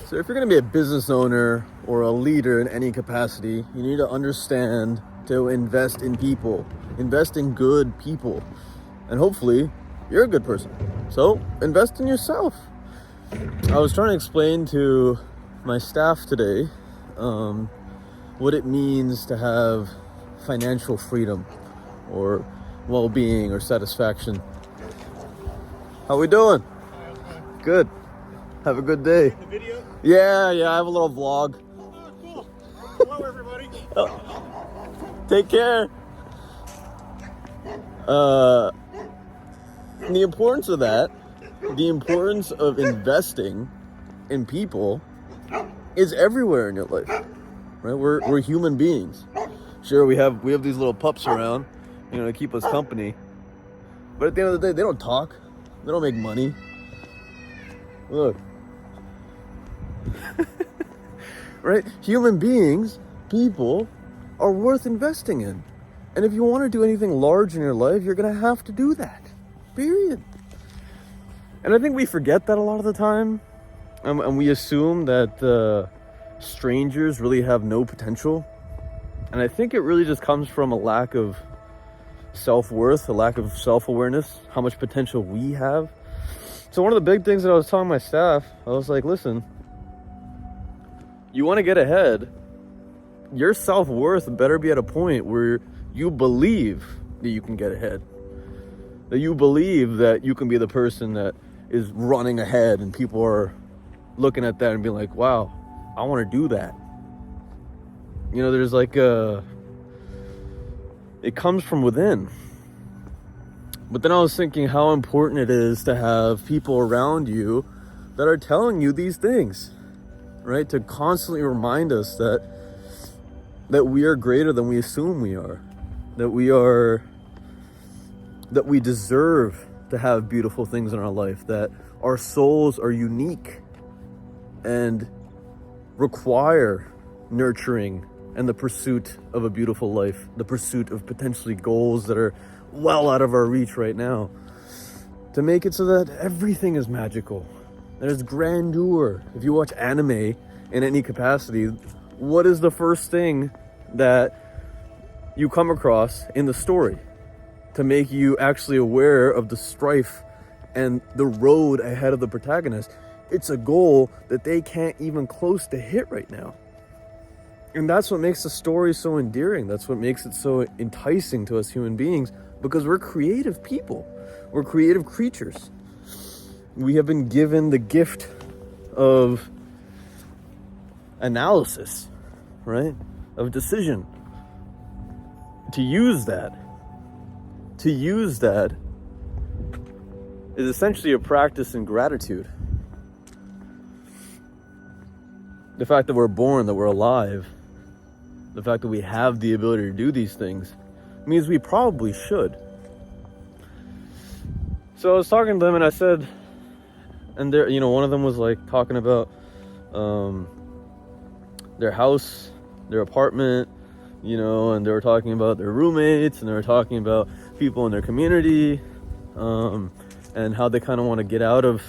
So if you're going to be a business owner or a leader in any capacity, you need to understand to invest in people, invest in good people, and hopefully you're a good person. So invest in yourself. I was trying to explain to my staff today what it means to have financial freedom or well-being or satisfaction. How we doing? Good. Have a good day. The video? Yeah, I have a little vlog. Oh, cool. Hello, everybody. Take care. The importance of that, the importance of investing in people is everywhere in your life, right? We're human beings. Sure, we have these little pups around, to keep us company. But at the end of the day, they don't talk. They don't make money. Look. Right? Human beings, people, are worth investing in. And if you want to do anything large in your life, you're going to have to do that. Period. And I think we forget that a lot of the time. And we assume that strangers really have no potential. And I think it really just comes from a lack of self-worth, a lack of self-awareness, how much potential we have. So one of the big things that I was telling my staff, I was like, listen, you want to get ahead, your self-worth better be at a point where you believe that you can get ahead. That you believe that you can be the person that is running ahead and people are looking at that and being like, wow, I want to do that. There's it comes from within. But then I was thinking how important it is to have people around you that are telling you these things, right? To constantly remind us that we are greater than we assume we are, that we deserve to have beautiful things in our life, that our souls are unique and require nurturing and the pursuit of a beautiful life, the pursuit of potentially goals that are well out of our reach right now, to make it so that everything is magical. There's grandeur. If you watch anime in any capacity, what is the first thing that you come across in the story to make you actually aware of the strife and the road ahead of the protagonist? It's a goal that they can't even close to hit right now. And that's what makes the story so endearing. That's what makes it so enticing to us human beings, because we're creative people. We're creative creatures. We have been given the gift of analysis, right? Of decision. To use that is essentially a practice in gratitude. The fact that we're born, that we're alive, the fact that we have the ability to do these things means we probably should. So I was talking to them and I said, and there, one of them was like talking about their house, their apartment, and they were talking about their roommates, and they were talking about people in their community, and how they kind of want to get out of,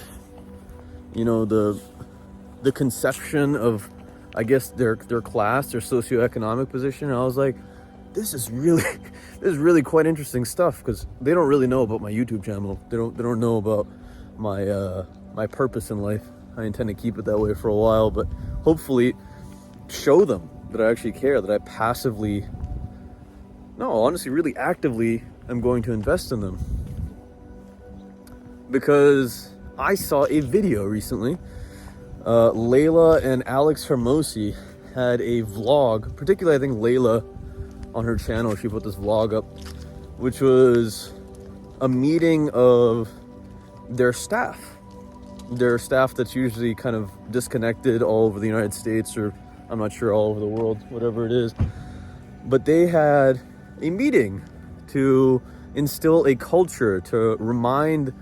the conception of, I guess, their class, their socioeconomic position. And I was like, this is really quite interesting stuff, because they don't really know about my YouTube channel. They don't know about my purpose in life. I intend to keep it that way for a while, but hopefully show them that I actually care, that I honestly, really actively am going to invest in them. Because I saw a video recently. Layla and Alex Hermosi had a vlog, particularly I think Layla on her channel, she put this vlog up, which was a meeting of their staff that's usually kind of disconnected all over the United States, or I'm not sure, all over the world, whatever it is. But they had a meeting to instill a culture, to remind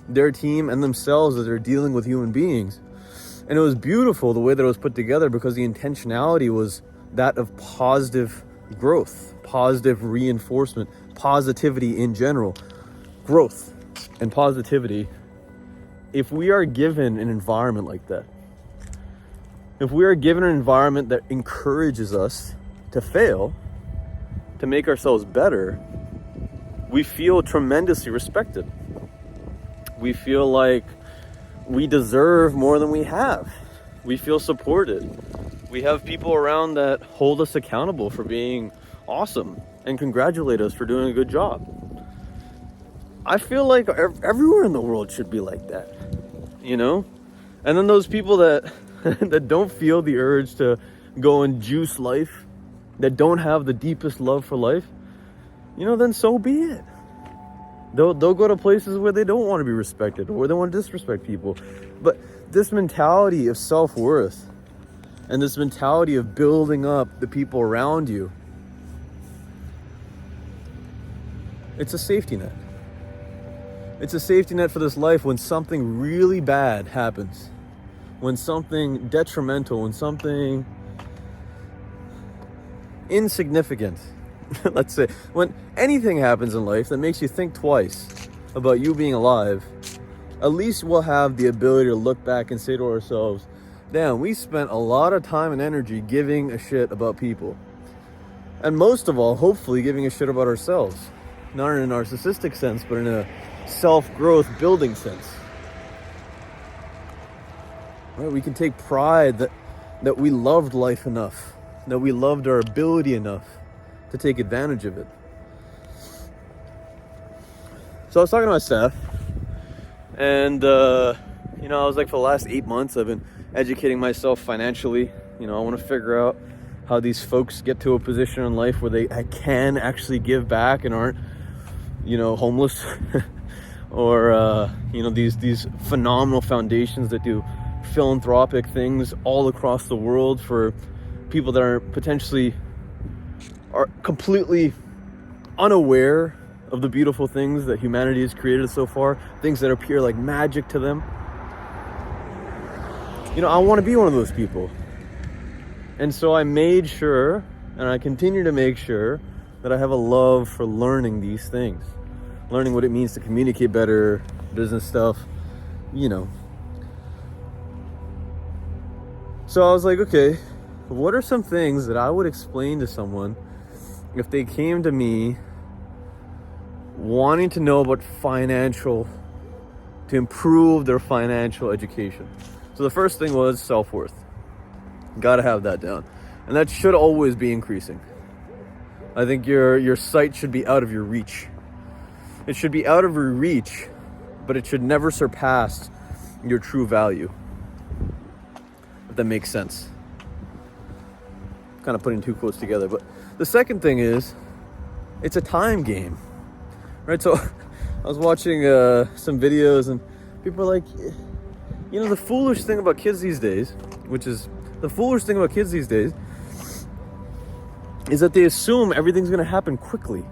their team and themselves that they're dealing with human beings. And it was beautiful the way that it was put together, because the intentionality was that of positive growth, positive reinforcement, positivity in general. Growth and positivity, if we are given an environment like that, if we are given an environment that encourages us to fail, to make ourselves better, we feel tremendously respected. We feel like we deserve more than we have. We feel supported. We have people around that hold us accountable for being awesome and congratulate us for doing a good job. I feel like everywhere in the world should be like that, you know? And then those people that that don't feel the urge to go and juice life, that don't have the deepest love for life, you know, then so be it. They'll go to places where they don't want to be respected, or where they want to disrespect people. But this mentality of self-worth and this mentality of building up the people around you, it's a safety net. It's a safety net for this life when something really bad happens, when something detrimental, when something insignificant, let's say, when anything happens in life that makes you think twice about you being alive, at least we'll have the ability to look back and say to ourselves, damn, we spent a lot of time and energy giving a shit about people. And most of all, hopefully giving a shit about ourselves. Not in a narcissistic sense, but in a self-growth building sense. Right? We can take pride that we loved life enough, that we loved our ability enough to take advantage of it. So I was talking to my staff, and you know, I was like, for the last 8 months, I've been educating myself financially. You know, I want to figure out how these folks get to a position in life where they can actually give back and aren't, you know, homeless, or you know, these phenomenal foundations that do philanthropic things all across the world for people that are completely unaware of the beautiful things that humanity has created so far, things that appear like magic to them. You know, I want to be one of those people. And so I made sure, and I continue to make sure, that I have a love for learning these things. Learning what it means to communicate better, business stuff, you know. So I was like, okay, what are some things that I would explain to someone if they came to me wanting to know about to improve their financial education? So the first thing was self-worth. Gotta have that down. And that should always be increasing. I think your sight should be out of your reach. It should be out of your reach, but it should never surpass your true value. If that makes sense. Kind of putting two quotes together. But the second thing is, it's a time game. Right? So I was watching some videos, and people are like, you know, the foolish thing about kids these days, is that they assume everything's going to happen quickly.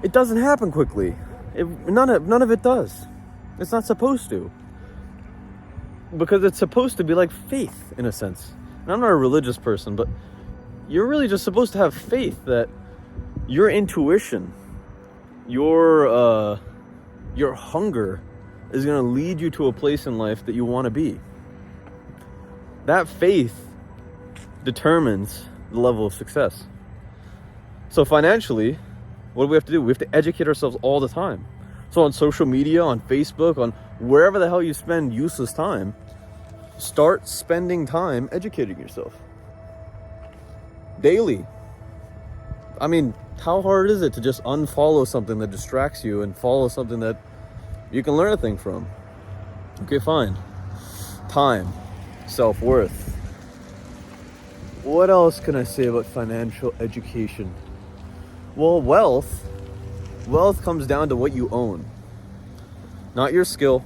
It doesn't happen quickly. None of it does. It's not supposed to. Because it's supposed to be like faith, in a sense. And I'm not a religious person, but you're really just supposed to have faith that your intuition, your hunger is going to lead you to a place in life that you want to be. That faith determines the level of success. So financially, what do we have to do? We have to educate ourselves all the time. So on social media, on Facebook, on wherever the hell you spend useless time, start spending time educating yourself. Daily. I mean, how hard is it to just unfollow something that distracts you and follow something that you can learn a thing from? Okay, fine. Time. Self-worth. What else can I say about financial education? Well, wealth comes down to what you own. Not your skill,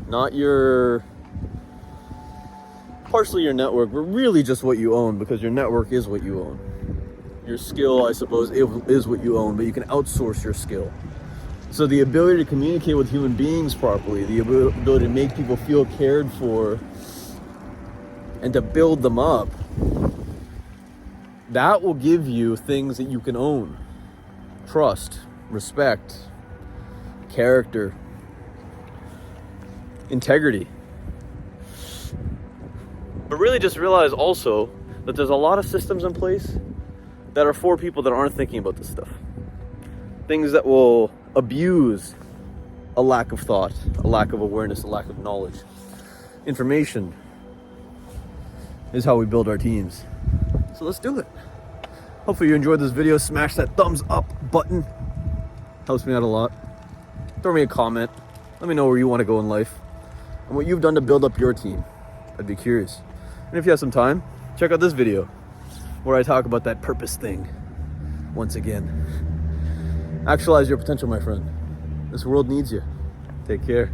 not partially your network, but really just what you own, because your network is what you own. Your skill, I suppose, is what you own, but you can outsource your skill. So the ability to communicate with human beings properly, the ability to make people feel cared for, and to build them up, that will give you things that you can own. Trust, respect, character, integrity. But really just realize also that there's a lot of systems in place that are for people that aren't thinking about this stuff. Things that will abuse a lack of thought, a lack of awareness, a lack of knowledge. Information is how we build our teams. So let's do it. Hopefully you enjoyed this video. Smash that thumbs up button. Helps me out a lot. Throw me a comment. Let me know where you want to go in life and what you've done to build up your team. I'd be curious. And if you have some time, check out this video where I talk about that purpose thing once again. Actualize your potential, my friend. This world needs you. Take care.